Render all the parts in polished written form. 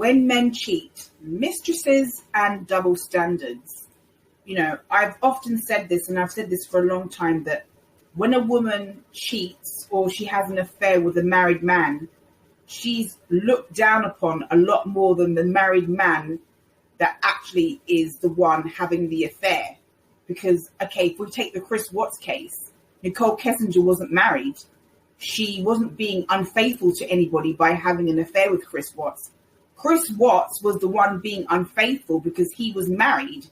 when men cheat, mistresses and double standards. You know, I've often said this, and I've said this for a long time, that when a woman cheats or she has an affair with a married man, she's looked down upon a lot more than the married man that actually is the one having the affair. Because, okay, if we take the Chris Watts case, Nicole Kessinger wasn't married. She wasn't being unfaithful to anybody by having an affair with Chris Watts. Chris Watts was the one being unfaithful because he was married.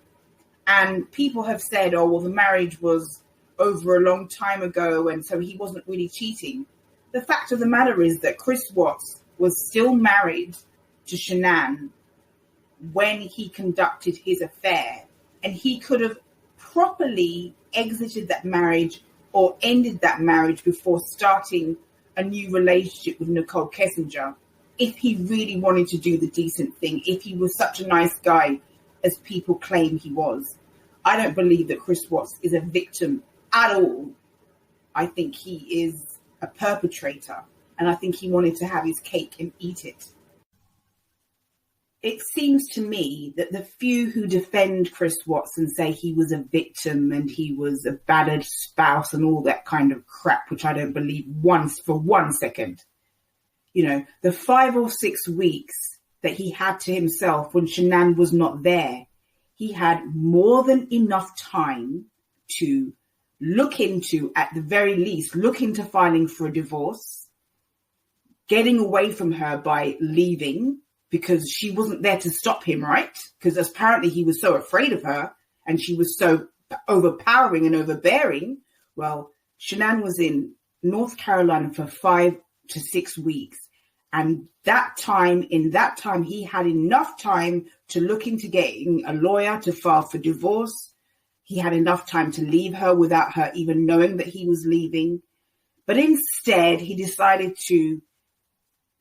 And people have said, oh, well, the marriage was over a long time ago, and so he wasn't really cheating. The fact of the matter is that Chris Watts was still married to Shanann when he conducted his affair, and he could have properly exited that marriage or ended that marriage before starting a new relationship with Nicole Kessinger if he really wanted to do the decent thing, if he was such a nice guy as people claim he was. I don't believe that Chris Watts is a victim at all. I think he is a perpetrator, and I think he wanted to have his cake and eat it. It seems to me that the few who defend Chris Watts and say he was a victim and he was a battered spouse and all that kind of crap, which I don't believe once for 1 second. You know, the 5 or 6 weeks that he had to himself when Shanann was not there, he had more than enough time to look into, at the very least, look into filing for a divorce, getting away from her by leaving, because she wasn't there to stop him, right? Because apparently he was so afraid of her and she was so overpowering and overbearing. Well, Shanann was in North Carolina for 5 to 6 weeks. And in that time, he had enough time to look into getting a lawyer to file for divorce. He had enough time to leave her without her even knowing that he was leaving. But instead, he decided to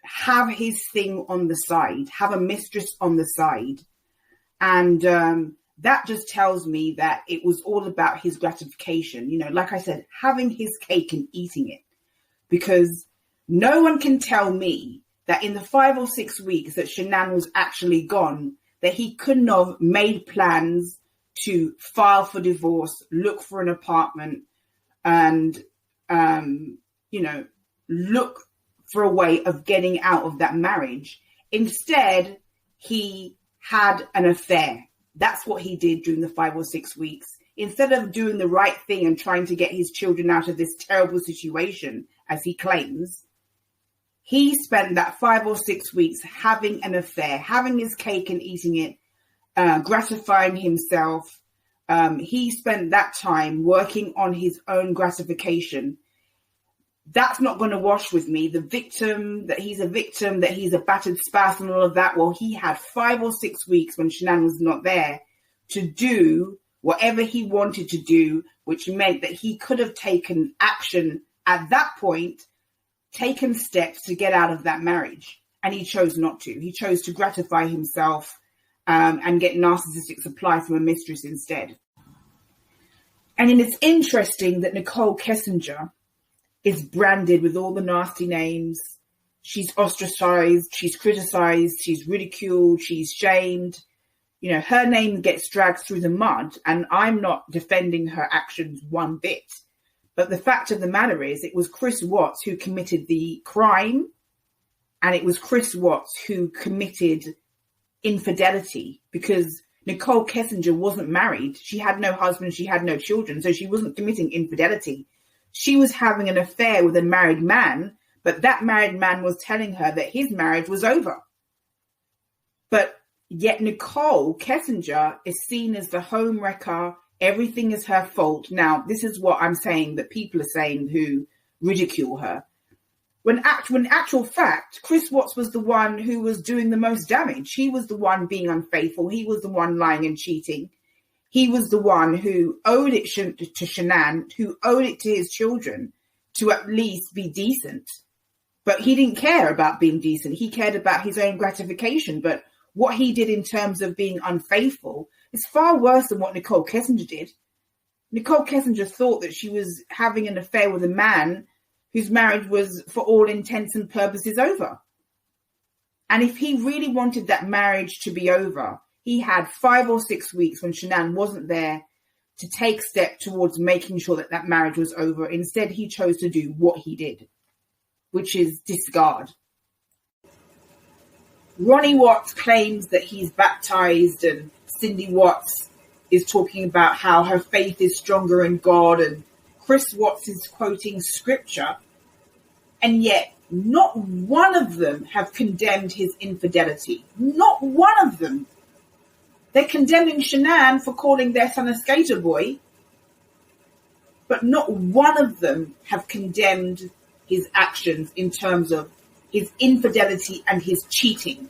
have his thing on the side, have a mistress on the side. And that just tells me that it was all about his gratification. You know, like I said, having his cake and eating it. Because no one can tell me that in the 5 or 6 weeks that Shanann was actually gone, that he couldn't have made plans to file for divorce, look for an apartment, and, look for a way of getting out of that marriage. Instead, he had an affair. That's what he did during the 5 or 6 weeks. Instead of doing the right thing and trying to get his children out of this terrible situation, as he claims, he spent that 5 or 6 weeks having an affair, having his cake and eating it, gratifying himself. He spent that time working on his own gratification. That's not going to wash with me. The victim, that he's a battered spouse and all of that. Well, he had 5 or 6 weeks when Shanann was not there to do whatever he wanted to do, which meant that he could have taken action at that point, taken steps to get out of that marriage. And he chose not to. He chose to gratify himself and get narcissistic supply from a mistress instead. And it's interesting that Nicole Kessinger is branded with all the nasty names. She's ostracized, she's criticized, she's ridiculed, she's shamed. You know, her name gets dragged through the mud, and I'm not defending her actions one bit. But the fact of the matter is, it was Chris Watts who committed the crime, and it was Chris Watts who committed infidelity, because Nicole Kessinger wasn't married. She had no husband, she had no children, so she wasn't committing infidelity. She was having an affair with a married man, but that married man was telling her that his marriage was over. But yet Nicole Kessinger is seen as the home wrecker. Everything is her fault. Now, this is what I'm saying that people are saying who ridicule her. When actual fact, Chris Watts was the one who was doing the most damage. He was the one being unfaithful. He was the one lying and cheating. He was the one who owed it to Shanann, who owed it to his children to at least be decent. But he didn't care about being decent. He cared about his own gratification. But what he did in terms of being unfaithful is far worse than what Nicole Kessinger did. Nicole Kessinger thought that she was having an affair with a man whose marriage was, for all intents and purposes, over. And if he really wanted that marriage to be over, he had 5 or 6 weeks when Shanann wasn't there to take steps towards making sure that that marriage was over. Instead, he chose to do what he did, which is discard. Ronnie Watts claims that he's baptized, and Cindy Watts is talking about how her faith is stronger in God, and Chris Watts is quoting scripture, and yet not one of them have condemned his infidelity. Not one of them. They're condemning Shanann for calling their son a skater boy, but not one of them have condemned his actions in terms of his infidelity and his cheating.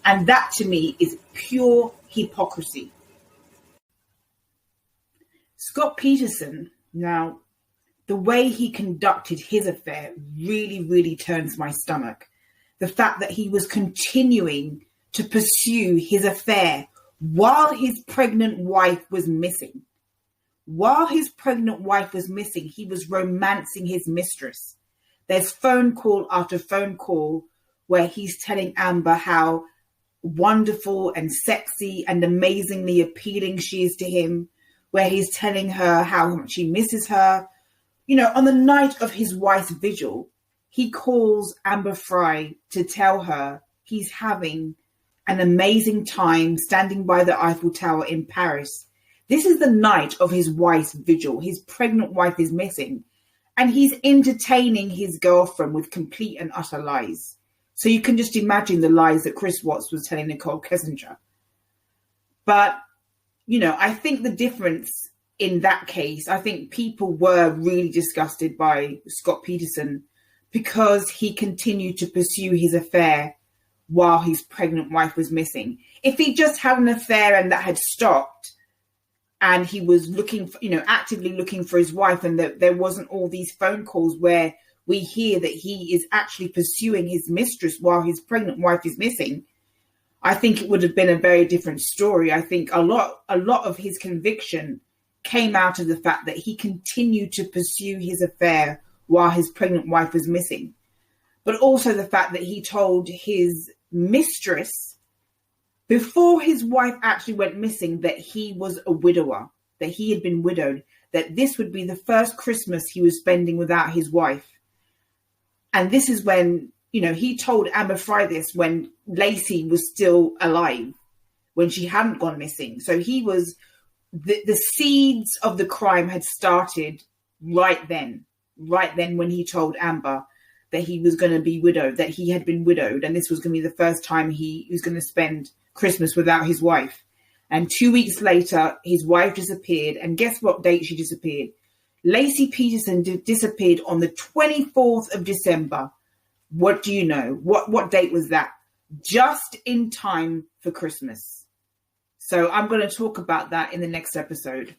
And that to me is pure hypocrisy. Scott Peterson, now, the way he conducted his affair really, really turns my stomach. The fact that he was continuing to pursue his affair while his pregnant wife was missing. While his pregnant wife was missing, he was romancing his mistress. There's phone call after phone call where he's telling Amber how wonderful and sexy and amazingly appealing she is to him, where he's telling her how much he misses her. You know, on the night of his wife's vigil, he calls Amber Fry to tell her he's having an amazing time standing by the Eiffel Tower in Paris. This is the night of his wife's vigil. His pregnant wife is missing, and he's entertaining his girlfriend with complete and utter lies. So you can just imagine the lies that Chris Watts was telling Nicole Kessinger. But, you know, I think the difference in that case, I think people were really disgusted by Scott Peterson because he continued to pursue his affair while his pregnant wife was missing. If he just had an affair and that had stopped and he was looking for, you know, actively looking for his wife, and that there wasn't all these phone calls where we hear that he is actually pursuing his mistress while his pregnant wife is missing, I think it would have been a very different story. I think a lot of his conviction came out of the fact that he continued to pursue his affair while his pregnant wife was missing. But also the fact that he told his mistress before his wife actually went missing that he was a widower, that he had been widowed, that this would be the first Christmas he was spending without his wife. And this is when, you know, he told Amber Fry this when Lacey was still alive, when she hadn't gone missing. So he was, the seeds of the crime had started right then when he told Amber that he was going to be widowed, that he had been widowed, and this was going to be the first time he was going to spend Christmas without his wife. And 2 weeks later, his wife disappeared, and guess what date she disappeared? Lacey Peterson disappeared on the 24th of December. What do you know? What date was that? Just in time for Christmas. So I'm going to talk about that in the next episode.